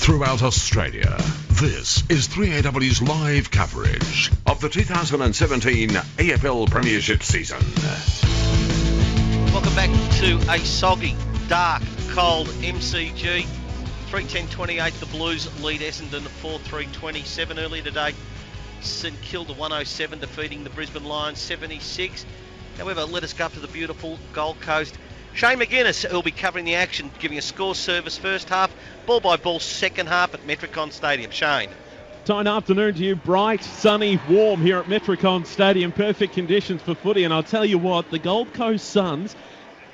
throughout Australia. This is 3AW's live coverage of the 2017 AFL Premiership season. Welcome back to a soggy, dark, cold MCG. 3:10:28, the Blues lead Essendon 4-3-27 earlier today. St Kilda 107 defeating the Brisbane Lions 76. However, let us go up to the beautiful Gold Coast. Shane McGuinness will be covering the action, giving a score service first half, ball by ball second half at Metricon Stadium. Shane. Fine afternoon to you. Bright, sunny, warm here at Metricon Stadium. Perfect conditions for footy. And I'll tell you what, the Gold Coast Suns,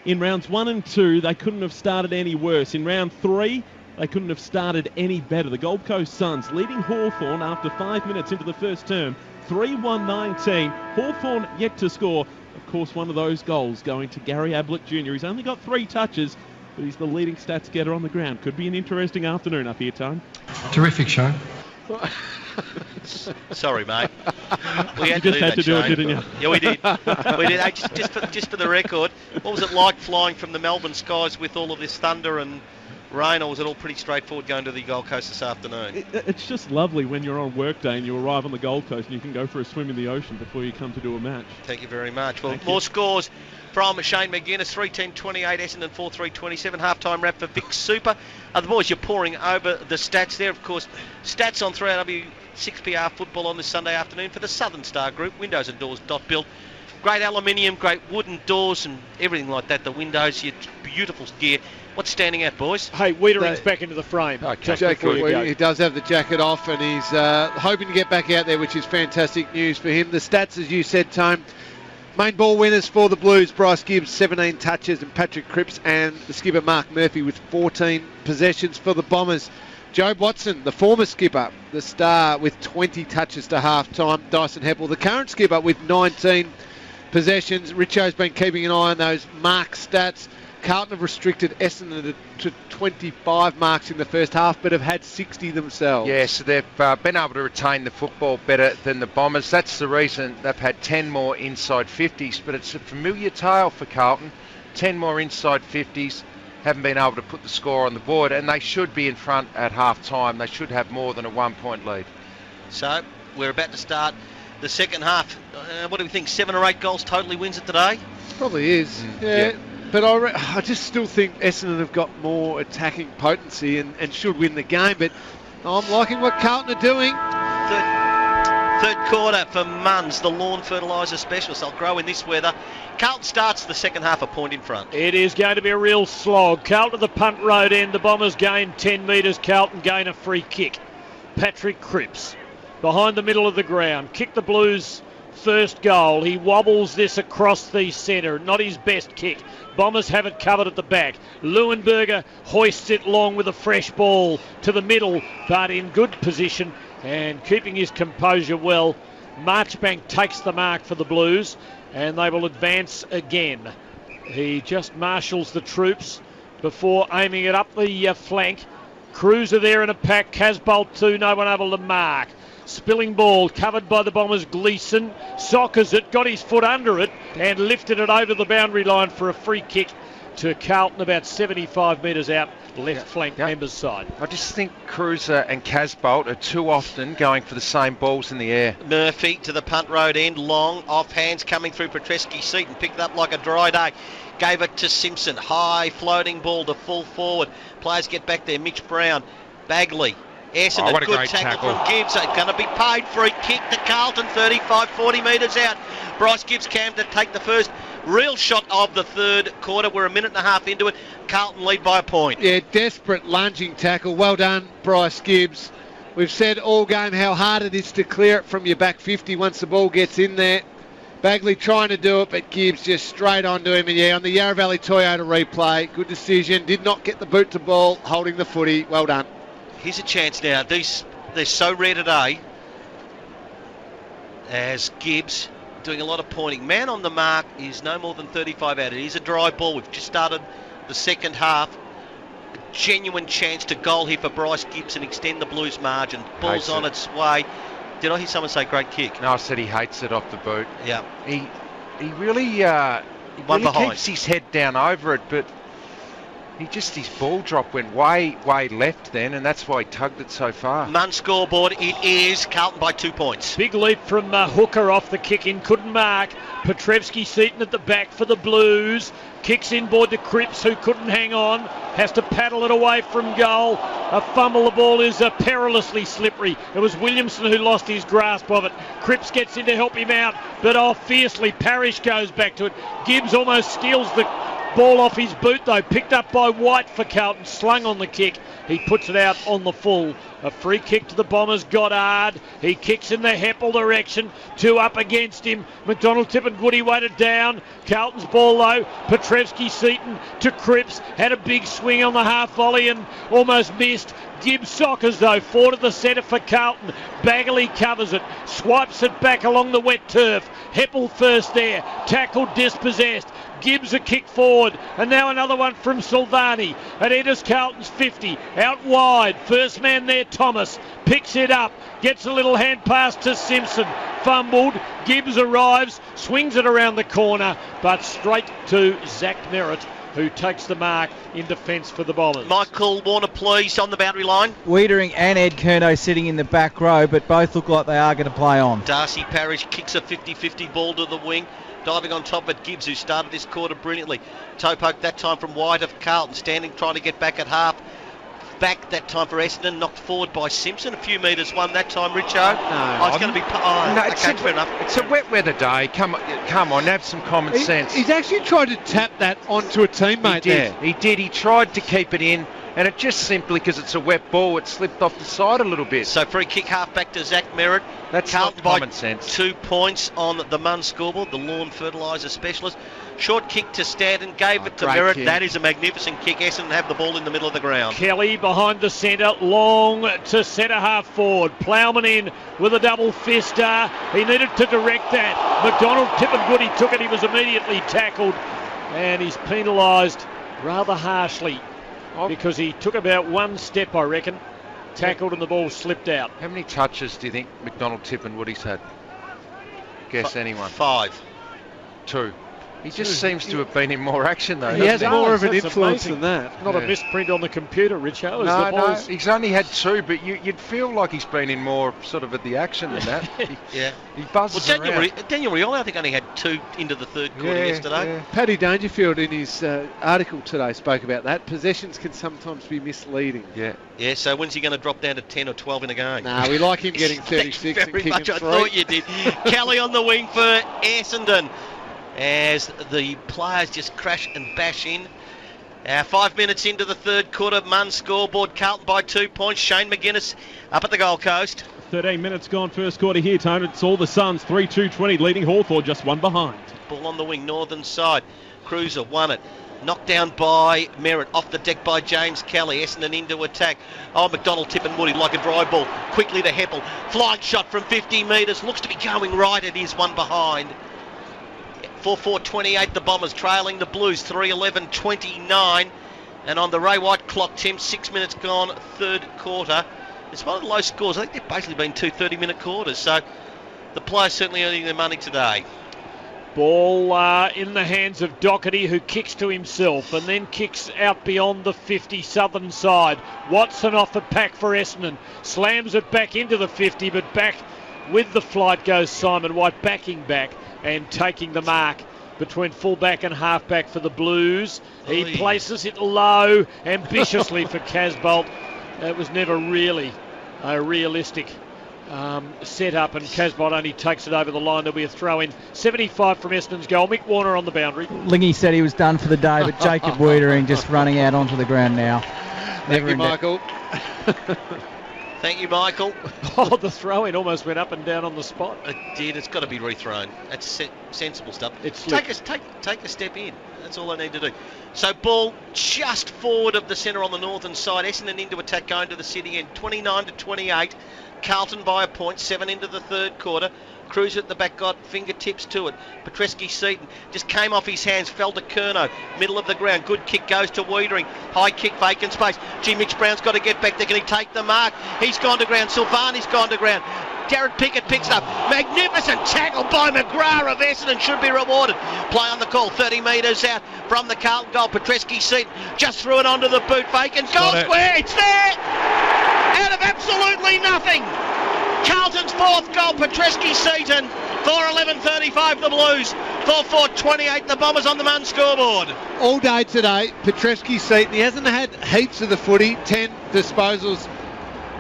in rounds 1 and 2, they couldn't have started any worse. In round 3, they couldn't have started any better. The Gold Coast Suns leading Hawthorn after 5 minutes into the first term, 3-1-19. Hawthorn yet to score. Of course, one of those goals going to Gary Ablett Jr. He's only got 3 touches, but he's the leading stats getter on the ground. Could be an interesting afternoon up here, Tone. Terrific show. Sorry, mate. We had to do it, didn't you? Yeah, we did. We did. Hey, just for the record, what was it like flying from the Melbourne skies with all of this thunder and rain, or was it all pretty straightforward going to the Gold Coast this afternoon? It's just lovely when you're on work day and you arrive on the Gold Coast and you can go for a swim in the ocean before you come to do a match. Thank you very much. Well, more scores from Shane McGuinness, 3:10:28, Essendon 4-3-27, halftime wrap for Vic Super. The boys, you're poring over the stats there. Of course, stats on 3AW 6PR football on this Sunday afternoon for the Southern Star Group, windows and doors .build. Great aluminium, great wooden doors and everything like that. The windows, your beautiful gear. What's standing out, boys? Hey, Wiedering's back into the frame. He does have the jacket off and he's hoping to get back out there, which is fantastic news for him. The stats, as you said, Tone, main ball winners for the Blues, Bryce Gibbs, 17 touches, and Patrick Cripps, and the skipper Mark Murphy with 14 possessions for the Bombers. Joe Watson, the former skipper, the star with 20 touches to half-time. Dyson Heppel, the current skipper, with 19 possessions. Richo's been keeping an eye on those mark stats. Carlton have restricted Essendon to 25 marks in the first half, but have had 60 themselves. Yeah, so they've been able to retain the football better than the Bombers. That's the reason they've had 10 more inside 50s, but it's a familiar tale for Carlton. 10 more inside 50s, haven't been able to put the score on the board, and they should be in front at half-time. They should have more than a 1-point lead. So, we're about to start the second half. What do we think, 7 or 8 goals totally wins it today? Probably is, yeah. But I just still think Essendon have got more attacking potency and should win the game. But I'm liking what Carlton are doing. Third quarter for Munns, the lawn fertiliser specialist. They'll grow in this weather. Carlton starts the second half a point in front. It is going to be a real slog. Carlton to the punt road end. The Bombers gain 10 metres. Carlton gain a free kick. Patrick Cripps behind the middle of the ground. Kick the Blues' first goal. He wobbles this across the centre. Not his best kick. Bombers have it covered at the back. Leuenberger hoists it long with a fresh ball to the middle, but in good position and keeping his composure well. Marchbank takes the mark for the Blues and they will advance again. He just marshals the troops before aiming it up the flank. Cruiser there in a pack. Casbolt too, no one able to mark. Spilling ball covered by the Bombers. Gleeson soccers it, got his foot under it and lifted it over the boundary line for a free kick to Carlton about 75 metres out left flank members side. I just think Cruiser and Casbolt are too often going for the same balls in the air. Murphy to the punt road end, long off hands coming through Petreski. Seaton picked it up like a dry day. Gave it to Simpson. High floating ball to full forward. Players get back there. Mitch Brown. Bagley. Essendon, what a good great tackle from Gibbs. It's going to be paid. Free kick to Carlton, 35-40 metres out. Bryce Gibbs came to take the first real shot of the third quarter. We're a minute and a half into it. Carlton lead by a point. Yeah, desperate lunging tackle. Well done, Bryce Gibbs. We've said all game how hard it is to clear it from your back 50 once the ball gets in there. Bagley trying to do it, but Gibbs just straight onto him. And yeah, on the Yarra Valley Toyota replay, good decision. Did not get the boot to ball, holding the footy. Well done. Here's a chance now. They're so rare today as Gibbs doing a lot of pointing. Man on the mark is no more than 35 out. It is a dry ball. We've just started the second half. A genuine chance to goal here for Bryce Gibbs and extend the Blues margin. Ball's on its way. Did I hear someone say great kick? No, I said he hates it off the boot. Yeah. He really, keeps his head down over it, but his ball drop went way left then, and that's why he tugged it so far. Munn scoreboard, it is Carlton by 2 points. Big leap from Hooker off the kick in, couldn't mark. Petrevski-Seton at the back for the Blues. Kicks inboard to Cripps, who couldn't hang on. Has to paddle it away from goal. A fumble, the ball is perilously slippery. It was Williamson who lost his grasp of it. Cripps gets in to help him out, but fiercely, Parrish goes back to it. Gibbs almost steals the ball off his boot though, picked up by White for Carlton, slung on the kick. He puts it out on the full. A free kick to the Bombers, Goddard. He kicks in the Heppel direction. 2 up against him. McDonald, Tippengoody weighted down. Carlton's ball though. Petrevski-Seton to Cripps. Had a big swing on the half volley and almost missed. Gibbs soccers though, 4 to the centre for Carlton. Bagley covers it, swipes it back along the wet turf. Heppel first there, tackled, dispossessed. Gibbs a kick forward, and now another one from Silvani. It enters Carlton's 50, out wide. First man there, Thomas, picks it up, gets a little hand pass to Simpson. Fumbled, Gibbs arrives, swings it around the corner, but straight to Zach Merritt, who takes the mark in defence for the Bombers. Michael Warner, please, on the boundary line. Wiedering and Ed Curnow sitting in the back row, but both look like they are going to play on. Darcy Parrish kicks a 50-50 ball to the wing. Diving on top of it, Gibbs, who started this quarter brilliantly. Toe poke that time from White of Carlton, standing trying to get back at half. Back that time for Essendon, knocked forward by Simpson. A few metres won that time, Richo. No, it's going to be... fair enough. It's a wet weather day. Come on, have some common sense. He's actually tried to tap that onto a teammate there. He did. He tried to keep it in, and it just simply, because it's a wet ball, it slipped off the side a little bit. So free kick half back to Zach Merritt. That's Carlton not common by sense. 2 points on the Munn scoreboard, the lawn fertiliser specialist. Short kick to Stanton, gave it to Merritt. Kick. That is a magnificent kick. Essendon have the ball in the middle of the ground. Kelly behind the centre, long to centre half forward. Plowman in with a double fister. He needed to direct that. McDonald, Tippengoody took it. He was immediately tackled, and he's penalised rather harshly because he took about 1 step, I reckon. Tackled and the ball slipped out. How many touches do you think McDonald, Tippenwoody's had? Guess anyone? 5. 2. He just seems to have been in more action though. He has more of an That's influence amazing. than that. Not a misprint on the computer, Richo. No, he's only had 2, but you'd feel like he's been in more sort of at the action than that. He buzzes around. Daniel Rioli, I think, only had 2 into the third quarter yesterday. Yeah. Paddy Dangerfield in his article today spoke about that. Possessions can sometimes be misleading. Yeah, so when's he going to drop down to 10 or 12 in a game? Nah, we like him getting 36 and very kicking much 3. I thought you did. Kelly on the wing for Essendon as the players just crash and bash in. 5 minutes into the third quarter, Munn scoreboard, Carlton by 2 points. Shane McGuinness up at the Gold Coast. 13 minutes gone first quarter here, Tone. It's all the Suns, 3-2-20, leading Hawthorn, just 1 behind. Ball on the wing, northern side. Cruiser won it. Knocked down by Merritt, off the deck by James Kelly. Essendon into attack. McDonald, Tippenwoody like a dry ball. Quickly to Heppel. Flying shot from 50 metres. Looks to be going right. It is 1 behind. 4-4-28, the Bombers trailing the Blues 3-11-29. And on the Ray White clock, Tim, 6 minutes gone, third quarter. It's one of the low scores. I think they've basically been 2 30-minute quarters. So the players certainly earning their money today. Ball in the hands of Doherty, who kicks to himself and then kicks out beyond the 50 southern side. Watson off the pack for Essendon. Slams it back into the 50, but back with the flight goes Simon White, backing back and taking the mark between fullback and halfback for the Blues. He places it low ambitiously for Casbolt. That was never really a realistic set up, and Casbolt only takes it over the line. There'll be a throw in. 75 from Essendon's goal. Mick Warner on the boundary. Lingy said he was done for the day, but Jacob Wiedering just running out onto the ground now. Thank you, Michael. Thank you, Michael. The throw in almost went up and down on the spot. It did. It's got to be rethrown. That's sensible stuff. Take a step in. That's all they need to do. So ball just forward of the centre on the northern side. Essendon into attack going to the city end. 29-28. Carlton by a point. 7 into the third quarter. Cruz at the back got fingertips to it. Petrevski-Seton just came off his hands, fell to Curnow, middle of the ground. Good kick goes to Wiedering. High kick, vacant space. Mitch Brown's got to get back there. Can he take the mark? He's gone to ground. Silvani's gone to ground. Jared Pickett picks it up. Magnificent tackle by McGrath of Essendon, should be rewarded. Play on the call, 30 metres out from the Carlton goal. Petreski seat just threw it onto the boot fake and goal square. It's there! Out of absolutely nothing. Carlton's fourth goal, Petreski Seaton, 4:11:35 the Blues, 4:4:28 the Bombers on the Mun scoreboard. All day today, Petreski Seaton, he hasn't had heaps of the footy, 10 disposals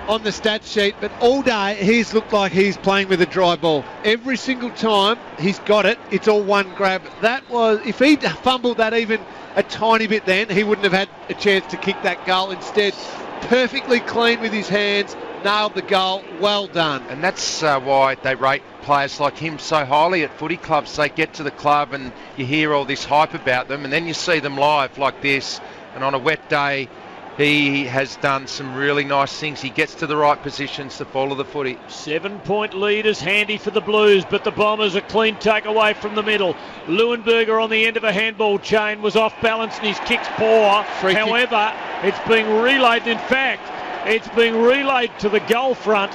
on the stats sheet, but all day he's looked like he's playing with a dry ball. Every single time he's got it, it's all one grab. That was, if he'd fumbled that even a tiny bit then, he wouldn't have had a chance to kick that goal. Instead, perfectly clean with his hands, nailed the goal. Well done. And that's why they rate players like him so highly at footy clubs. They get to the club and you hear all this hype about them, and then you see them live like this, and on a wet day he has done some really nice things. He gets to the right positions to follow the footy. 7-point lead is handy for the Blues, but the Bombers a clean take away from the middle. Leuenberger on the end of a handball chain was off balance and his kick's poor. However, it's being relayed. In fact, it's being relayed to the goal front,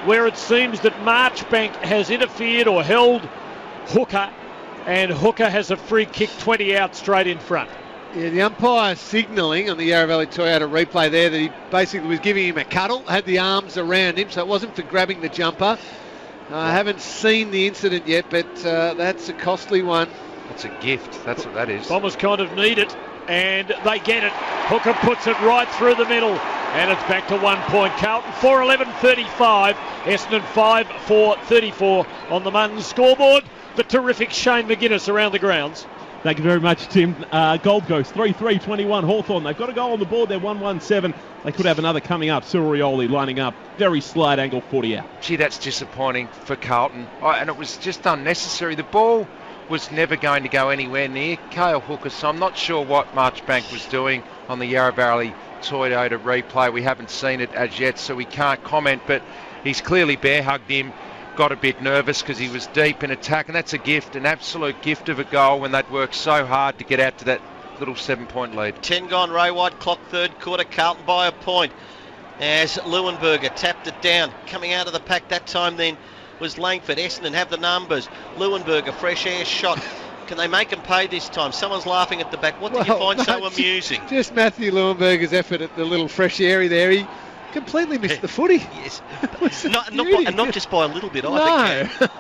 where it seems that Marchbank has interfered or held Hooker, and Hooker has a free kick 20 out straight in front. Yeah, the umpire signalling on the Yarra Valley Toyota replay there that he basically was giving him a cuddle, had the arms around him, so it wasn't for grabbing the jumper. I haven't seen the incident yet, but that's a costly one. That's a gift, that's what that is. Bombers kind of need it, and they get it. Hooker puts it right through the middle, and it's back to 1 point. Carlton 4:11:35, Essendon 5:4:34 on the Mun scoreboard. The terrific Shane McGuinness around the grounds. Thank you very much, Tim. Gold Coast 3-3-21 Hawthorn. They've got a goal on the board. They're 1-1-7. They could have another coming up. Cyril Rioli lining up. Very slight angle 40 out. Gee, that's disappointing for Carlton. And it was just unnecessary. The ball was never going to go anywhere near Cale Hooker, so I'm not sure what Marchbank was doing on the Yarra Valley Toyota replay. We haven't seen it as yet, so we can't comment, but he's clearly bear hugged him. Got a bit nervous because he was deep in attack, and that's a gift, an absolute gift of a goal when they'd worked so hard to get out to that little 7-point lead. 10 gone, Ray White, clock third quarter, Carlton by a point as Leuenberger tapped it down. Coming out of the pack that time then was Langford. Essendon have the numbers. Leuenberger, fresh air shot. Can they make him pay this time? Someone's laughing at the back. What do you find so amusing? Just Matthew Leuenberger's effort at the little fresh area there. He completely missed the footy. Yes. not just by a little bit, I think.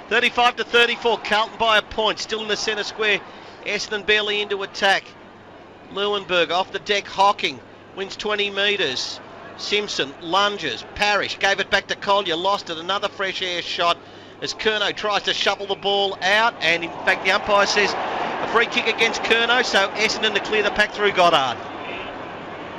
35-34, Carlton by a point. Still in the centre square. Essendon barely into attack. Leuenberger off the deck, Hocking. Wins 20 metres. Simpson lunges. Parrish gave it back to Collier. Lost it. Another fresh air shot as Curnow tries to shovel the ball out. And in fact, the umpire says a free kick against Curnow. So Essendon to clear the pack through Goddard.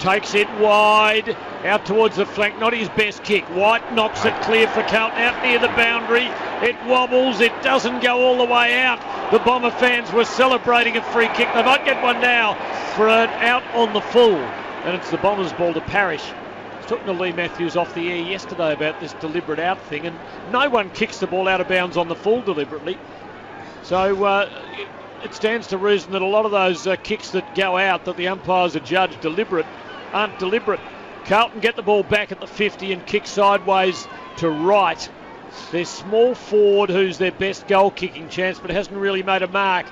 Takes it wide, out towards the flank, not his best kick. White knocks it clear for Carlton, out near the boundary. It wobbles, it doesn't go all the way out. The Bomber fans were celebrating a free kick. They might get one now for an out on the full. And it's the Bombers' ball to Parrish. I was talking to Lee Matthews off the air yesterday about this deliberate out thing, and no one kicks the ball out of bounds on the full deliberately. So it stands to reason that a lot of those kicks that go out that the umpires are judged deliberate aren't deliberate. Carlton get the ball back at the 50 and kick sideways to right. Their small forward, who's their best goal kicking chance but hasn't really made a mark.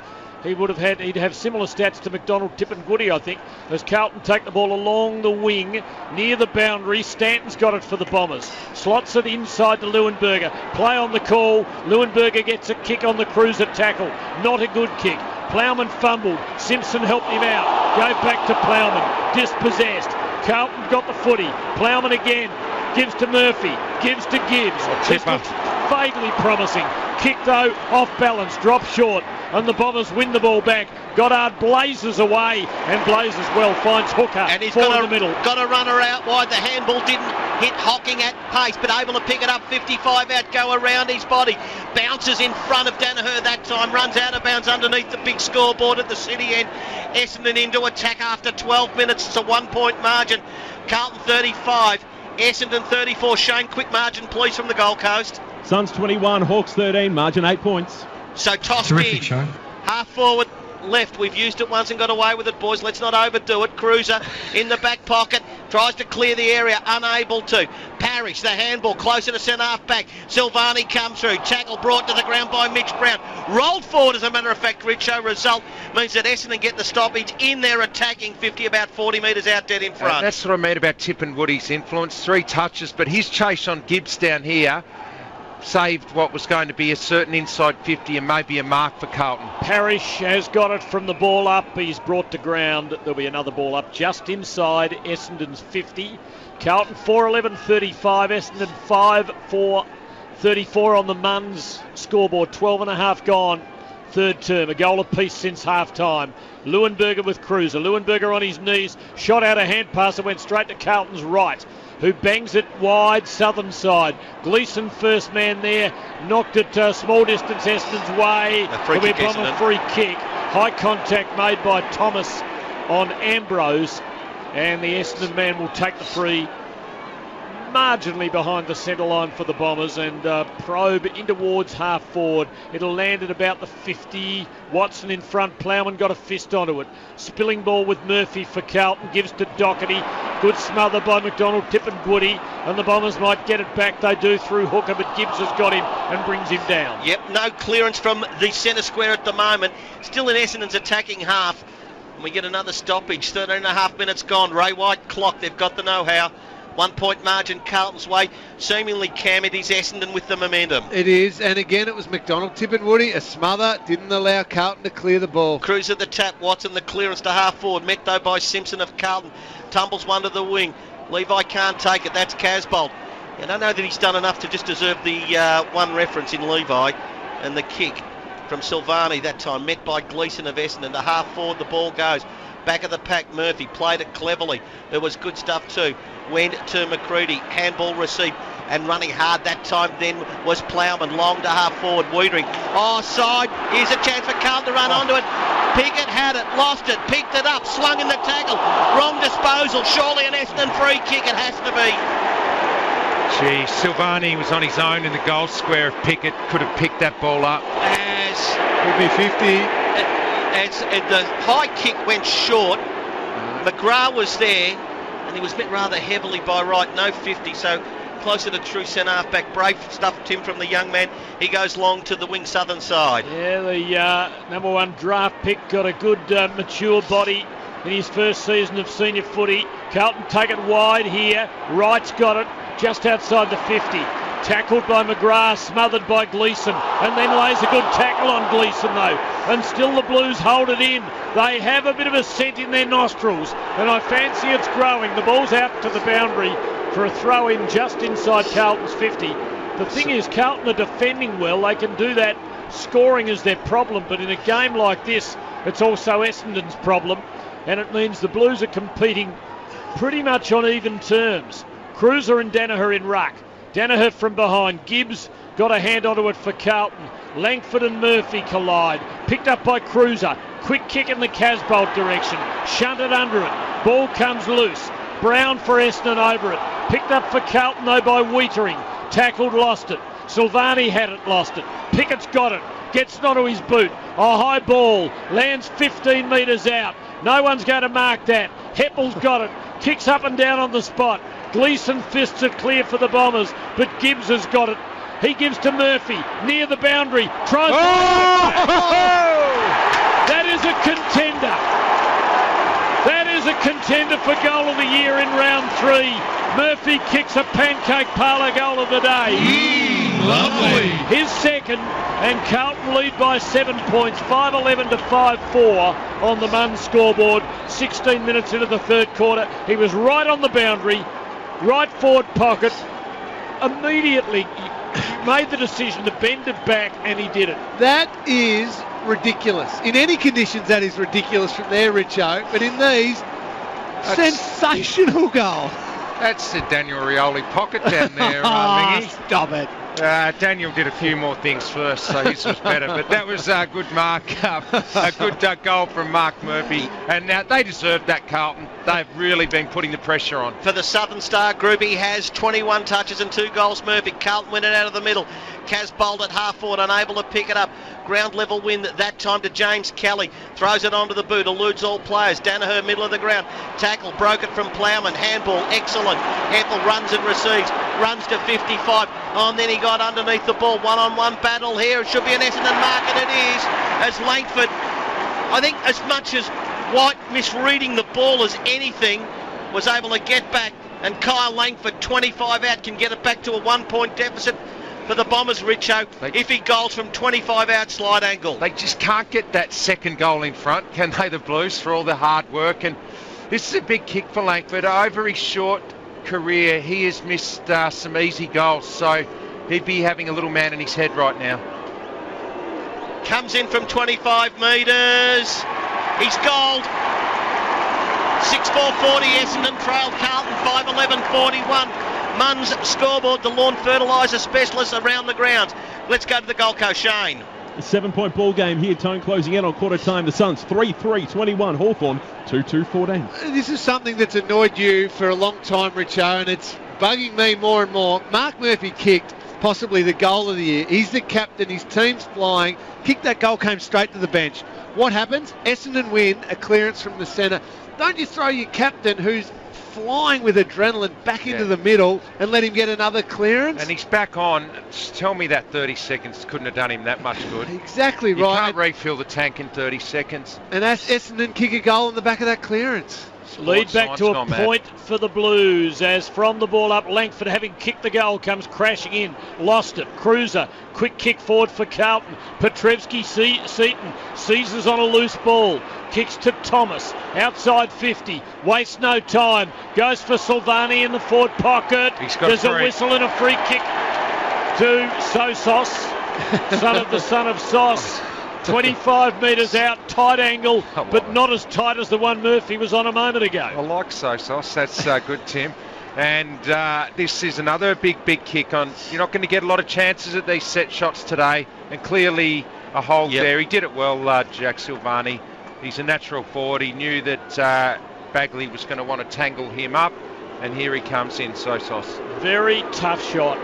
He'd have similar stats to McDonald, Tip and Goody, I think, as Carlton take the ball along the wing near the boundary. Stanton's got it for the Bombers. Slots it inside to Leuenberger. Play on the call. Leuenberger gets a kick on the cruiser tackle. Not a good kick. Plowman fumbled. Simpson helped him out. Gave back to Plowman. Dispossessed. Carlton got the footy. Plowman again. Gives to Murphy. Gives to Gibbs. This looks vaguely promising. Kick though, off balance. Drop short. And the Bombers win the ball back. Goddard blazes away and blazes well. Finds Hooker. And he's got in the middle. Got a runner out wide. The handball didn't hit Hocking at pace, but able to pick it up. 55 out, go around his body. Bounces in front of Danaher that time. Runs out of bounds underneath the big scoreboard at the city end. Essendon into attack after 12 minutes. It's a 1 point margin. Carlton 35. Essendon 34. Shane, quick margin please from the Gold Coast. Suns 21, Hawks 13, margin 8 points. So tossed in. Show. Half forward left. We've used it once and got away with it, boys. Let's not overdo it. Cruiser in the back pocket. Tries to clear the area. Unable to. Parrish, the handball, closer to centre-half back. Silvani comes through. Tackle brought to the ground by Mitch Brown. Rolled forward, as a matter of fact, Richo. Result means that Essendon get the stoppage in their attacking 50, about 40 metres out dead in front. That's what I mean about Tippin Woody's influence. 3 touches, but his chase on Gibbs down here saved what was going to be a certain inside 50 and maybe a mark for Carlton. Parrish has got it from the ball up. He's brought to ground. There'll be another ball up just inside Essendon's 50. Carlton 4-11-35. Essendon 5-4-34 on the Muns scoreboard. 12.5 gone. Third term. A goal apiece since half-time. Leuenberger with Cruiser. Leuenberger on his knees. Shot out a hand pass that went straight to Carlton's right, who bangs it wide southern side. Gleeson first man there, knocked it small distance Essendon's way. There'll be a Bomber free kick. High contact made by Thomas on Ambrose, and the Essendon man will take the free marginally behind the centre line for the Bombers and probe in towards half forward. It'll land at about the 50. Watson in front. Plowman got a fist onto it. Spilling ball with Murphy for Carlton. Gives to Doherty. Good smother by McDonald. Tippin Woody. And the Bombers might get it back. They do through Hooker, but Gibbs has got him and brings him down. Yep, no clearance from the centre square at the moment. Still in Essendon's attacking half. And we get another stoppage. 13.5 minutes gone. Ray White clock. They've got the know-how. 1 point margin Carlton's way. Seemingly, Cam, it is Essendon with the momentum. It is, and again it was McDonald. Tippin Woody, a smother, didn't allow Carlton to clear the ball. Cruz at the tap. Watson the clearance to half forward. Met though by Simpson of Carlton. Tumbles one to the wing. Levi can't take it. That's Casbolt. I don't know that he's done enough to just deserve the one reference in Levi. And the kick from Silvani that time. Met by Gleeson of Essendon. To half forward the ball goes. Back of the pack, Murphy played it cleverly. There was good stuff too. Went to McCready, handball received, and running hard that time then was Plowman. Long to half forward, Wiedering. Side. Here's a chance for Carlton to run onto it. Pickett had it, lost it, picked it up, slung in the tackle. Wrong disposal. Surely an Essendon free kick. It has to be. Gee, Silvani was on his own in the goal square. If Pickett could have picked that ball up. Could be 50. As the high kick went short, McGrath was there, and he was met rather heavily by Wright. No 50, so closer to true centre half back. Brave stuff, Tim, from the young man. He goes long to the wing southern side. Yeah, the number 1 draft pick got a good mature body in his first season of senior footy. Carlton take it wide here. Wright's got it just outside the 50. Tackled by McGrath, smothered by Gleeson, and then lays a good tackle on Gleeson though, and still the Blues hold it in. They have a bit of a scent in their nostrils, and I fancy it's growing. The ball's out to the boundary for a throw in just inside Carlton's 50. The thing is, Carlton are defending well. They can do that. Scoring is their problem, but in a game like this, it's also Essendon's problem, and it means the Blues are competing pretty much on even terms. Cruiser and Danaher in ruck. Danaher from behind. Gibbs got a hand onto it for Carlton. Langford and Murphy collide. Picked up by Cruiser. Quick kick in the Casbolt direction. Shunted under it. Ball comes loose. Brown for Essendon over it. Picked up for Carlton though by Wiedering. Tackled, lost it. Silvani had it, lost it. Pickett's got it. Gets it onto his boot. A high ball. Lands 15 metres out. No one's going to mark that. Heppel's got it. Kicks up and down on the spot. Gleeson fists it clear for the Bombers, but Gibbs has got it. He gives to Murphy, near the boundary. Tries That is a contender. That is a contender for goal of the year in round 3. Murphy kicks a pancake parlour goal of the day. Lovely. His second, and Carlton lead by 7 points, 5-11 to 5-4 on the Muns scoreboard. 16 minutes into the third quarter. He was right on the boundary. Right forward pocket, immediately made the decision to bend it back, and he did it. That is ridiculous. In any conditions, that is ridiculous from there, Richo. But in these, sensational goal. That's the Daniel Rioli pocket down there, Mingy. Stop it. Daniel did a few more things first, so his was better. But that was a good mark, a good goal from Mark Murphy. And they deserved that, Carlton. They've really been putting the pressure on. For the Southern Star group, he has 21 touches and 2 goals, Murphy. Carlton win it out of the middle. Casbolt at half forward, unable to pick it up. Ground level win that time to James Kelly. Throws it onto the boot, eludes all players. Danaher, middle of the ground. Tackle, broke it from Plowman. Handball, excellent. Heppel runs and receives. Runs to 55. Oh, and then he got underneath the ball. One-on-one battle here. It should be an Essendon mark, and it is. As Langford, I think as much as White misreading the ball as anything, was able to get back. And Kyle Langford, 25 out, can get it back to a 1-point deficit for the Bombers, Richo, if he goals from 25 out slide angle. They just can't get that second goal in front, can they, the Blues, for all the hard work? And this is a big kick for Langford. Over his short career, he has missed some easy goals, so he'd be having a little man in his head right now. Comes in from 25 metres. He's goaled. 6-4-40, Essendon trailed Carlton 5-11-41. Munn's scoreboard, the lawn fertiliser specialist around the grounds. Let's go to the Gold Coast, Shane. A 7-point ball game here, Tone closing in on quarter time. The Suns 3-3-21, Hawthorn 2-2-14. This is something that's annoyed you for a long time, Richo, and it's bugging me more and more. Mark Murphy kicked possibly the goal of the year. He's the captain, his team's flying. Kicked that goal, came straight to the bench. What happens? Essendon win, a clearance from the centre. Don't you throw your captain, who's flying with adrenaline, back into the middle and let him get another clearance? And he's back on. Just tell me that 30 seconds couldn't have done him that much good. Exactly you right. You can't refill the tank in 30 seconds. And that's Essendon kick a goal on the back of that clearance. Lead back to a point for the Blues as from the ball up, Langford, having kicked the goal, comes crashing in. Lost it. Cruiser. Quick kick forward for Carlton. Petrevski Seaton seizes on a loose ball. Kicks to Thomas. Outside 50. Wastes no time. Goes for Silvani in the forward pocket. There's a whistle and a free kick to Sosos, son of Sos. 25 metres out, tight angle, but not as tight as the one Murphy was on a moment ago. I like Sosos. That's good, Tim. And this is another big kick on. You're not going to get a lot of chances at these set shots today. And clearly a hold there. He did it well, Jack Silvani. He's a natural forward. He knew that Bagley was going to want to tangle him up. And here he comes in, Sosos. Very tough shot.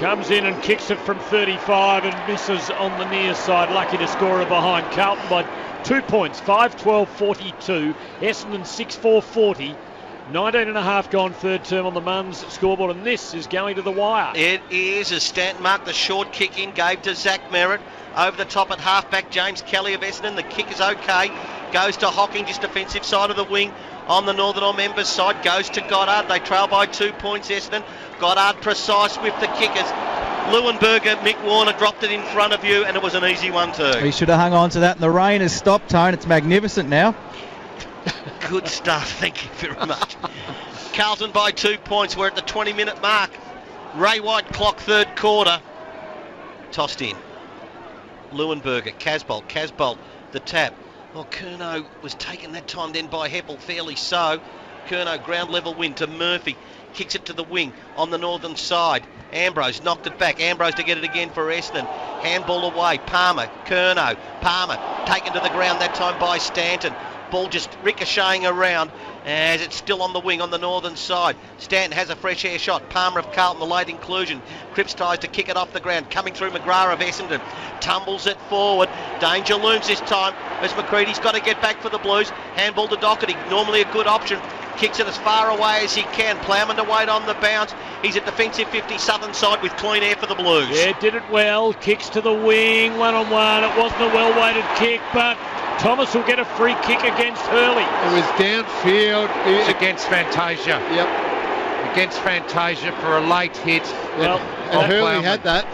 Comes in and kicks it from 35 and misses on the near side. Lucky to score it behind Carlton by 2 points. 5-12-42. Essendon 6-4-40. 19.5 gone third term on the Muns scoreboard, and this is going to the wire. It is, as Stanton marked the short kick in, gave to Zach Merritt. Over the top at halfback, James Kelly of Essendon. The kick is okay. Goes to Hocking, just defensive side of the wing. On the Northern All members side, goes to Goddard. They trail by 2 points, Essendon. Goddard precise with the kickers. Leuenberger, Mick Warner dropped it in front of you, and it was an easy one too. He should have hung on to that, and the rain has stopped, Tone. It's magnificent now. Good stuff, thank you very much. Carlton by 2 points. We're at the 20-minute mark. Ray White clock third quarter. Tossed in. Leuenberger, Casbolt, the tap. Well, Curnow was taken that time then by Heppel, fairly so. Curnow ground level win to Murphy. Kicks it to the wing on the northern side. Ambrose knocked it back. Ambrose to get it again for Essendon. Handball away. Palmer, Curnow. Palmer taken to the ground that time by Stanton. Ball just ricocheting around as it's still on the wing on the northern side. Stanton has a fresh air shot. Palmer of Carlton, the late inclusion. Cripps tries to kick it off the ground. Coming through McGrath of Essendon. Tumbles it forward. Danger looms this time as McCready's got to get back for the Blues. Handball to Doherty. Normally a good option. Kicks it as far away as he can. Plowman to wait on the bounce. He's at defensive 50 southern side with clean air for the Blues. Yeah, did it well. Kicks to the wing. One-on-one. It wasn't a well-weighted kick, but Thomas will get a free kick against Hurley. It was downfield. It's against Fantasia. Yep. Against Fantasia for a late hit. Well, and Hurley had that.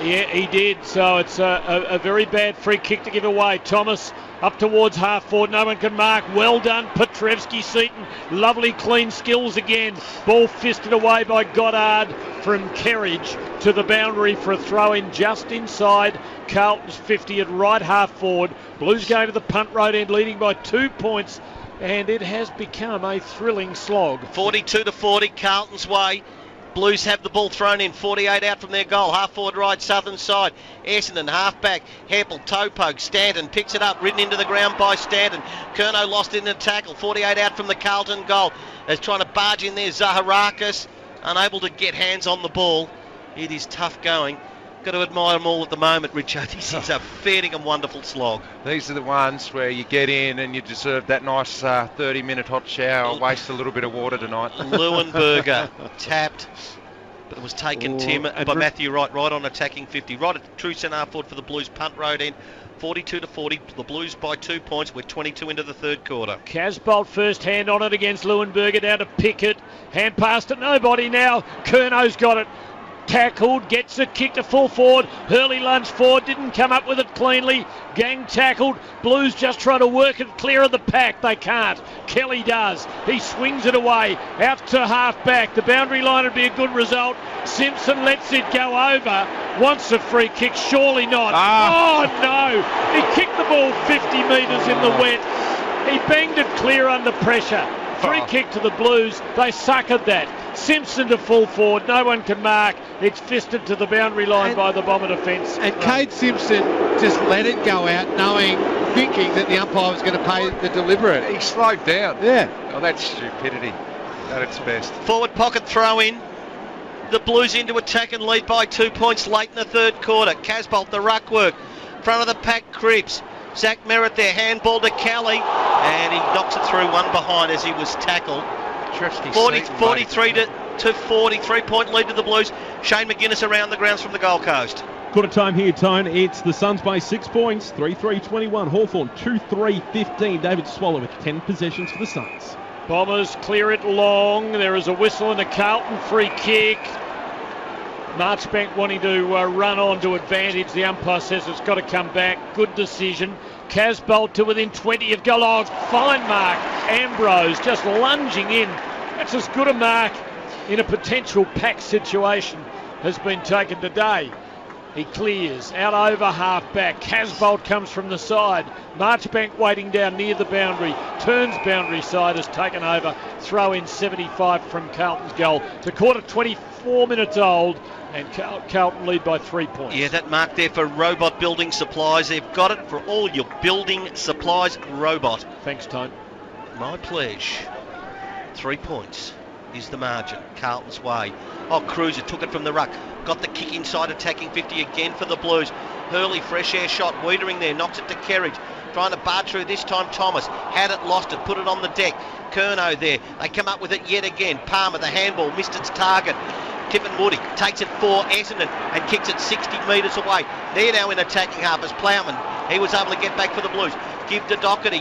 Yeah, he did. So it's a very bad free kick to give away. Thomas up towards half forward. No one can mark. Well done, Petrevski Seaton. Lovely clean skills again. Ball fisted away by Goddard from Kerridge to the boundary for a throw in just inside Carlton's 50 at right half forward. Blues going to the punt road end, leading by 2 points, and it has become a thrilling slog. 42-40, Carlton's way. Blues have the ball thrown in, 48 out from their goal, half forward right, southern side. Essendon, half back, Heppel, toe poke, Stanton picks it up, ridden into the ground by Stanton. Curnow lost in the tackle, 48 out from the Carlton goal. As trying to barge in there, Zaharakis, unable to get hands on the ball. It is tough going. Got to admire them all at the moment, Richard. This is a fitting and wonderful slog. These are the ones where you get in and you deserve that nice 30-minute hot shower. Waste a little bit of water tonight. Leuenberger tapped, but it was taken, Tim, by Matthew Wright, right on attacking 50. Right at true centre forward for the Blues, punt road end. 42-40, the Blues by 2 points. We're 22 into the third quarter. Casbolt first hand on it against Leuenberger, down to Pickett. Hand pass to nobody now. Curno's got it. Tackled, gets it, kicked to full forward. Hurley lunged forward, didn't come up with it cleanly. Gang tackled. Blues just try to work it clear of the pack. They can't. Kelly does. He swings it away out to half back. The boundary line would be a good result. Simpson lets it go over. Wants a free kick, surely not. Oh no! He kicked the ball 50 metres in the wet. He banged it clear under pressure. Free kick to the Blues. They suckered that. Simpson to full forward. No one can mark. It's fisted to the boundary line by the Bomber defence. And Cade Simpson just let it go out, thinking that the umpire was going to pay the deliberate. He slowed down. Yeah. Oh, that's stupidity at its best. Forward pocket throw in. The Blues into attack and lead by 2 points late in the third quarter. Casbolt, the ruck work. Front of the pack, Cripps. Zach Merritt there, handball to Kelly, and he knocks it through one behind as he was tackled. 43 to 40, 3-point lead to the Blues. Shane McGuinness around the grounds from the Gold Coast. Quarter time here, Tone. It's the Suns by 6 points, 3-3-21. Hawthorn 2-3-15. David Swallow with 10 possessions for the Suns. Bombers clear it long. There is a whistle and a Carlton free kick. Marchbank wanting to run on to advantage. The umpire says it's got to come back. Good decision. Casbolt to within 20 of goal. Oh, fine mark. Ambrose just lunging in. That's as good a mark in a potential pack situation has been taken today. He clears out over half back. Casbolt comes from the side. Marchbank waiting down near the boundary. Turns boundary side, has taken over. Throw in 75 from Carlton's goal. To quarter 24 minutes old, and Carlton lead by 3 points. Yeah, that mark there for Robot Building Supplies. They've got it for all your building supplies. Robot. Thanks, Tone. My pledge. 3 points is the margin. Carlton's way. Oh, Cruiser took it from the ruck. Got the kick inside, attacking 50 again for the Blues. Hurley, fresh air shot. Wiedering there, knocks it to Kerridge. Trying to bar through this time, Thomas. Had it, lost it, put it on the deck. Curnow there. They come up with it yet again. Palmer, the handball, missed its target. Tippin Woody takes it for Essendon and kicks it 60 metres away. They're now in attacking half as Plowman. He was able to get back for the Blues. Give to Doherty.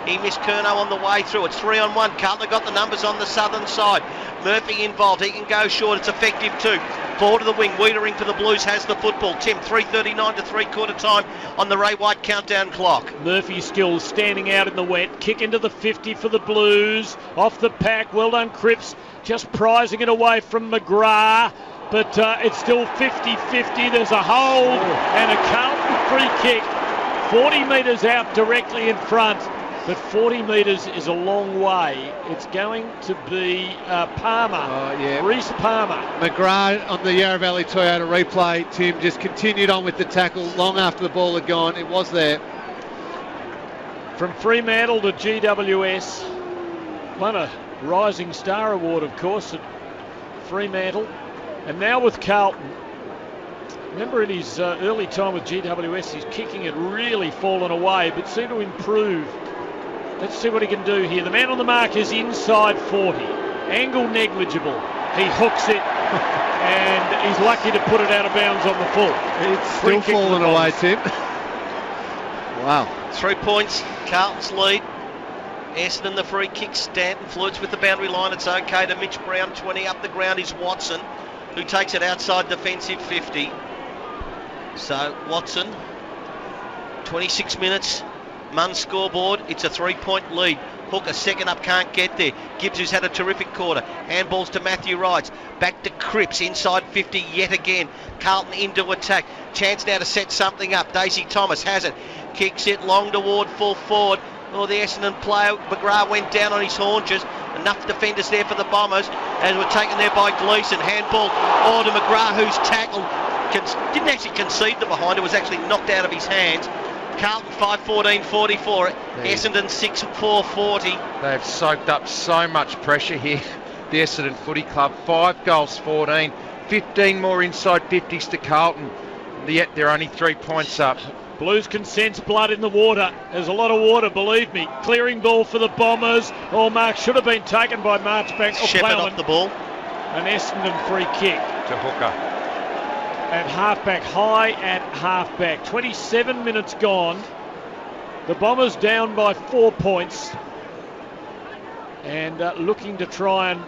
He missed Curnow on the way through. It's 3-on-1. Carlton got the numbers on the southern side. Murphy involved. He can go short. It's effective too. Forward to the wing. Wiedering for the Blues has the football. Tim, 3:39 to three-quarter time on the Ray White countdown clock. Murphy still standing out in the wet. Kick into the 50 for the Blues. Off the pack. Well done, Cripps. Just prizing it away from McGrath. But it's still 50-50. There's a hold and a Carlton free kick. 40 metres out directly in front. But 40 metres is a long way. It's going to be Palmer. Reece Palmer. McGrath on the Yarra Valley Toyota replay. Tim just continued on with the tackle long after the ball had gone. It was there. From Fremantle to GWS. Won a Rising Star Award, of course, at Fremantle. And now with Carlton. Remember in his early time with GWS, his kicking had really fallen away, but seemed to improve. Let's see what he can do here. The man on the mark is inside 40. Angle negligible. He hooks it, and he's lucky to put it out of bounds on the full. It's still falling away, Tim. Wow. 3 points, Carlton's lead. Essendon the free kick. Stanton flirts with the boundary line. It's okay to Mitch Brown. 20 up the ground is Watson, who takes it outside defensive 50. So Watson, 26 minutes. Munn scoreboard. It's a 3-point lead. Hooker second up, can't get there. Gibbs, who's had a terrific quarter. Handballs to Matthew Wright. Back to Cripps inside 50 yet again. Carlton into attack. Chance now to set something up. Daisy Thomas has it. Kicks it long toward full forward. Oh, the Essendon player, McGrath, went down on his haunches. Enough defenders there for the Bombers as were taken there by Gleeson. Handball to McGrath, who's tackled. Didn't actually concede the behind. It was actually knocked out of his hands. Carlton 5-14-44. Essendon 6-4-40. They've soaked up so much pressure here. The Essendon Footy Club, 5 goals 14. 15 more inside 50s to Carlton. yet they're only 3 points up. Blues can sense blood in the water. There's a lot of water, believe me. Clearing ball for the Bombers. All marks should have been taken by Marchbank or Shepherd Plowman. off the ball. An Essendon free kick. To Hooker. At halfback, high at halfback. 27 minutes gone. The Bombers down by 4 points. And looking to try and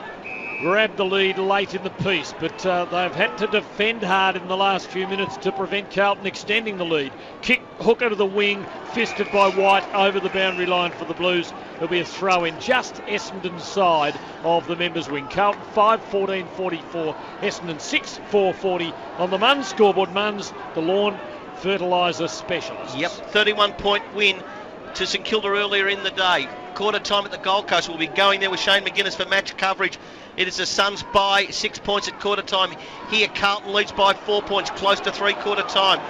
grab the lead late in the piece, but they've had to defend hard in the last few minutes to prevent Carlton extending the lead. Kick, Hooker to the wing, fisted by White over the boundary line for the Blues. There'll be a throw in just Essendon's side of the members' wing. Carlton 5-14-44, Essendon 6-4-40 on the Munns scoreboard. Munns, the lawn fertiliser specialist. Yep, 31-point win to St Kilda earlier in the day. Quarter time at the Gold Coast. We'll be going there with Shane McGuinness for match coverage. It is the Suns by 6 points at quarter time. Here Carlton leads by 4 points, close to three-quarter time.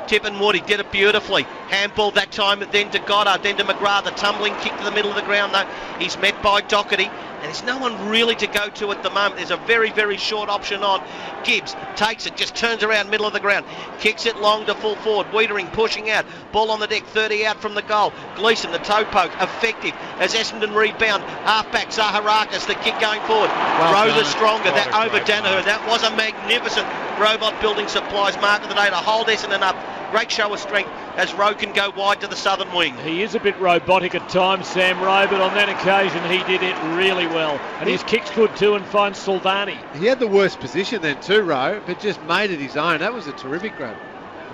Tip and Woody did it beautifully. Handball that time, then to Goddard, then to McGrath. The tumbling kick to the middle of the ground though. He's met by Doherty. And there's no one really to go to at the moment. There's a very, very short option on. Gibbs takes it, just turns around middle of the ground. Kicks it long to full forward. Wiedering pushing out. Ball on the deck, 30 out from the goal. Gleeson, the toe poke, effective as Essendon rebound. Halfback Zaharakis, the kick going forward. Rosa stronger, that over Danaher. That was a magnificent Robot Building Supplies mark of the day to hold Essendon up. Great show of strength as Rowe can go wide to the southern wing. He is a bit robotic at times, Sam Rowe, but on that occasion he did it really well. And his kick's good too and finds Silvani. He had the worst position then too, Rowe, but just made it his own. That was a terrific grab.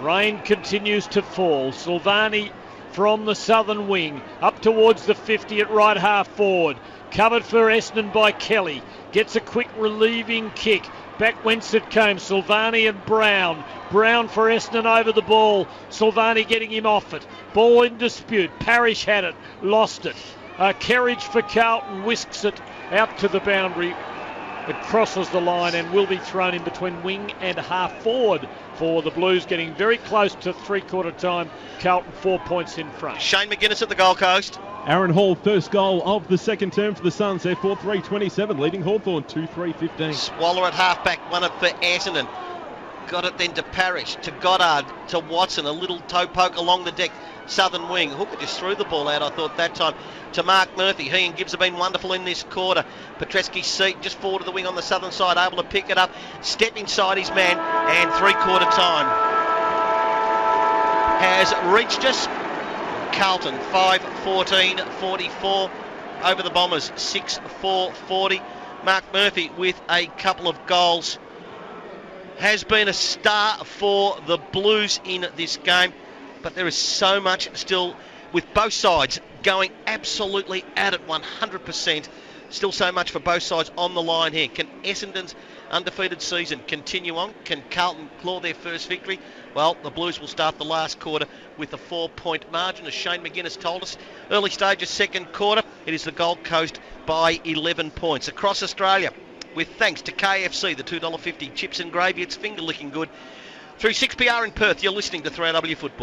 Rain continues to fall. Silvani from the southern wing up towards the 50 at right half forward. Covered for Essendon by Kelly. Gets a quick relieving kick. Back whence it came, Silvani and Brown. Brown for Essendon over the ball. Silvani getting him off it. Ball in dispute. Parrish had it, lost it. Kerridge for Carlton whisks it out to the boundary. It crosses the line and will be thrown in between wing and half forward for the Blues, getting very close to three-quarter time. Carlton 4 points in front. Shane McGuinness at the Gold Coast. Aaron Hall, first goal of the second term for the Suns. They're 4-3-27, leading Hawthorn 2-3-15. Swaller at halfback, won it for Essendon. Got it then to Parrish, to Goddard, to Watson. A little toe poke along the deck, southern wing. Hooker just threw the ball out, I thought, that time. To Mark Murphy. He and Gibbs have been wonderful in this quarter. Petreski's seat just forward of the wing on the southern side, able to pick it up, step inside his man, and three-quarter time has reached us. Carlton 5-14-44 over the Bombers 6-4-40. Mark Murphy with a couple of goals has been a star for the Blues in this game, but there is so much still with both sides going absolutely at it 100%. Still so much for both sides on the line here. Can Essendon's undefeated season continue on? Can Carlton claw their first victory? Well, the Blues will start the last quarter with a 4-point margin, as Shane McGuinness told us. Early stages, second quarter, it is the Gold Coast by 11 points. Across Australia, with thanks to KFC, the $2.50 chips and gravy, it's finger-licking good. Through 6PR in Perth, you're listening to 3AW Football.